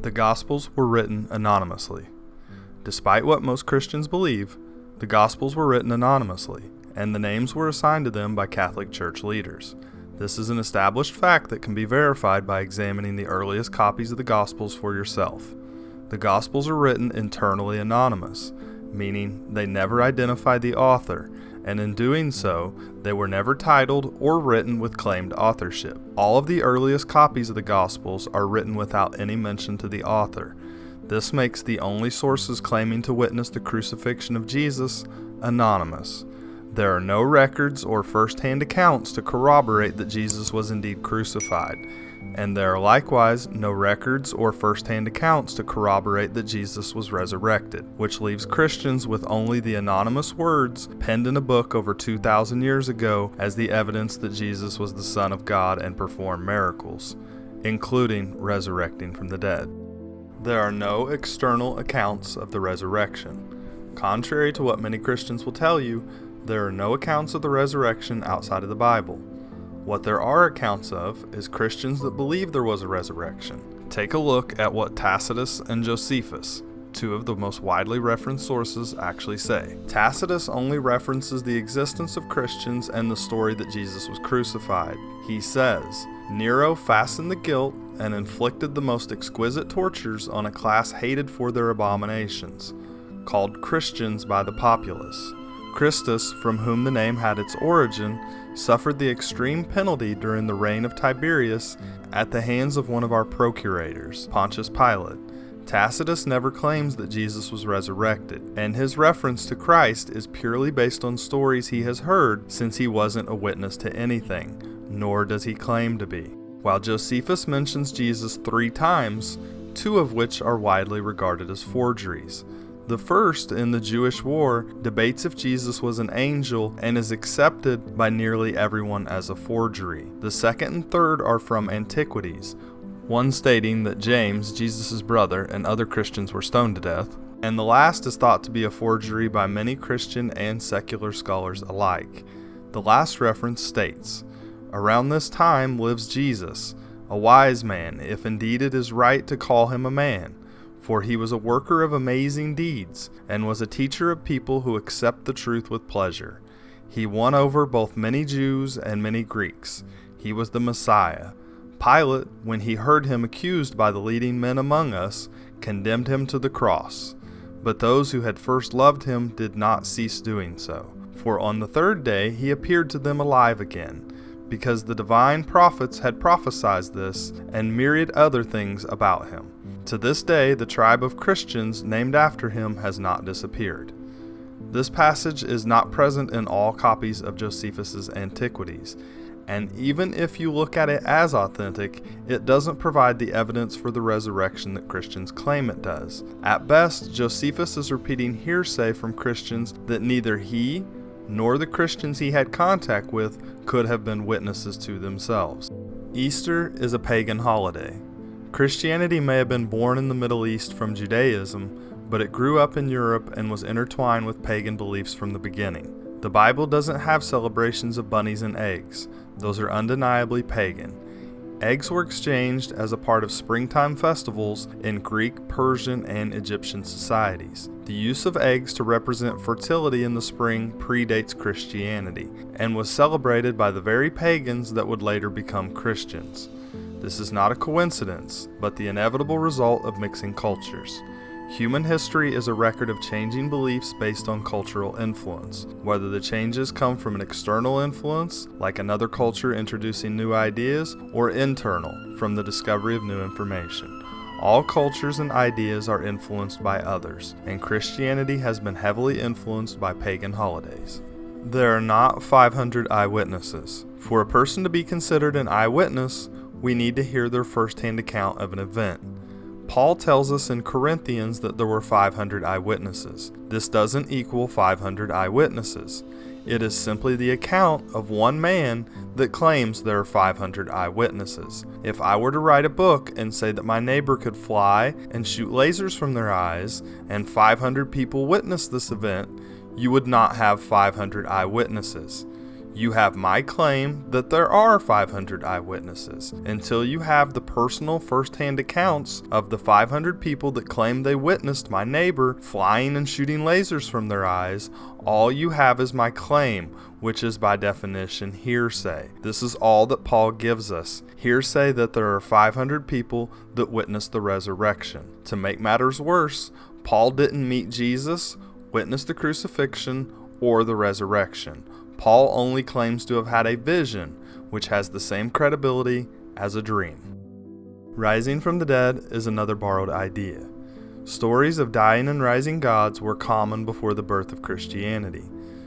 The Gospels were written anonymously. Despite what most Christians believe, the Gospels were written anonymously, and the names were assigned to them by Catholic Church leaders. This is an established fact that can be verified by examining the earliest copies of the Gospels for yourself. The Gospels are written internally anonymous, meaning they never identified the author, and in doing so, they were never titled or written with claimed authorship. All of the earliest copies of the Gospels are written without any mention to the author. This makes the only sources claiming to witness the crucifixion of Jesus anonymous. There are no records or first-hand accounts to corroborate that Jesus was indeed crucified, and there are likewise no records or first-hand accounts to corroborate that Jesus was resurrected, which leaves Christians with only the anonymous words penned in a book over 2,000 years ago as the evidence that Jesus was the Son of God and performed miracles, including resurrecting from the dead. There are no external accounts of the resurrection. Contrary to what many Christians will tell you, there are no accounts of the resurrection outside of the Bible. What there are accounts of is Christians that believe there was a resurrection. Take a look at what Tacitus and Josephus, two of the most widely referenced sources, actually say. Tacitus only references the existence of Christians and the story that Jesus was crucified. He says, Nero fastened the guilt and inflicted the most exquisite tortures on a class hated for their abominations, called Christians by the populace. Christus, from whom the name had its origin, suffered the extreme penalty during the reign of Tiberius at the hands of one of our procurators, Pontius Pilate. Tacitus never claims that Jesus was resurrected, and his reference to Christ is purely based on stories he has heard since he wasn't a witness to anything, nor does he claim to be. While Josephus mentions Jesus 3 times, 2 of which are widely regarded as forgeries. The first, in the Jewish War, debates if Jesus was an angel and is accepted by nearly everyone as a forgery. The second and third are from Antiquities, one stating that James, Jesus' brother, and other Christians were stoned to death, and the last is thought to be a forgery by many Christian and secular scholars alike. The last reference states, "Around this time lives Jesus, a wise man, if indeed it is right to call him a man. For he was a worker of amazing deeds, and was a teacher of people who accept the truth with pleasure. He won over both many Jews and many Greeks. He was the Messiah. Pilate, when he heard him accused by the leading men among us, condemned him to the cross. But those who had first loved him did not cease doing so. For on the 3rd day he appeared to them alive again, because the divine prophets had prophesied this, and myriad other things about him. To this day, the tribe of Christians named after him has not disappeared." This passage is not present in all copies of Josephus's Antiquities, and even if you look at it as authentic, it doesn't provide the evidence for the resurrection that Christians claim it does. At best, Josephus is repeating hearsay from Christians that neither he nor the Christians he had contact with could have been witnesses to themselves. Easter is a pagan holiday. Christianity may have been born in the Middle East from Judaism, but it grew up in Europe and was intertwined with pagan beliefs from the beginning. The Bible doesn't have celebrations of bunnies and eggs. Those are undeniably pagan. Eggs were exchanged as a part of springtime festivals in Greek, Persian, and Egyptian societies. The use of eggs to represent fertility in the spring predates Christianity, and was celebrated by the very pagans that would later become Christians. This is not a coincidence, but the inevitable result of mixing cultures. Human history is a record of changing beliefs based on cultural influence, whether the changes come from an external influence, like another culture introducing new ideas, or internal, from the discovery of new information. All cultures and ideas are influenced by others, and Christianity has been heavily influenced by pagan holidays. There are not 500 eyewitnesses. For a person to be considered an eyewitness, we need to hear their first-hand account of an event. Paul tells us in Corinthians that there were 500 eyewitnesses. This doesn't equal 500 eyewitnesses. It is simply the account of one man that claims there are 500 eyewitnesses. If I were to write a book and say that my neighbor could fly and shoot lasers from their eyes, and 500 people witnessed this event, you would not have 500 eyewitnesses. You have my claim that there are 500 eyewitnesses. Until you have the personal first-hand accounts of the 500 people that claim they witnessed my neighbor flying and shooting lasers from their eyes, all you have is my claim, which is by definition hearsay. This is all that Paul gives us. Hearsay that there are 500 people that witnessed the resurrection. To make matters worse, Paul didn't meet Jesus, witness the crucifixion, or the resurrection. Paul only claims to have had a vision, which has the same credibility as a dream. Rising from the dead is another borrowed idea. Stories of dying and rising gods were common before the birth of Christianity.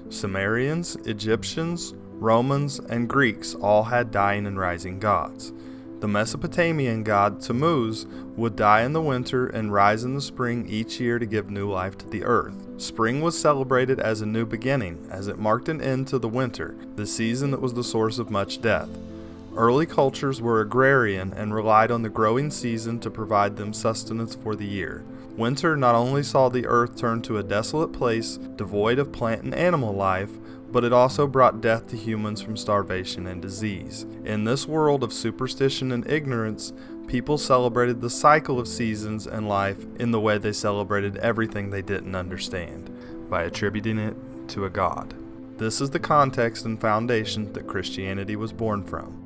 Sumerians, Egyptians, Romans, and Greeks all had dying and rising gods. The Mesopotamian god Tammuz would die in the winter and rise in the spring each year to give new life to the earth. Spring was celebrated as a new beginning, as it marked an end to the winter, the season that was the source of much death. Early cultures were agrarian and relied on the growing season to provide them sustenance for the year. Winter not only saw the earth turn to a desolate place, devoid of plant and animal life, but it also brought death to humans from starvation and disease. In this world of superstition and ignorance, people celebrated the cycle of seasons and life in the way they celebrated everything they didn't understand, by attributing it to a god. This is the context and foundation that Christianity was born from.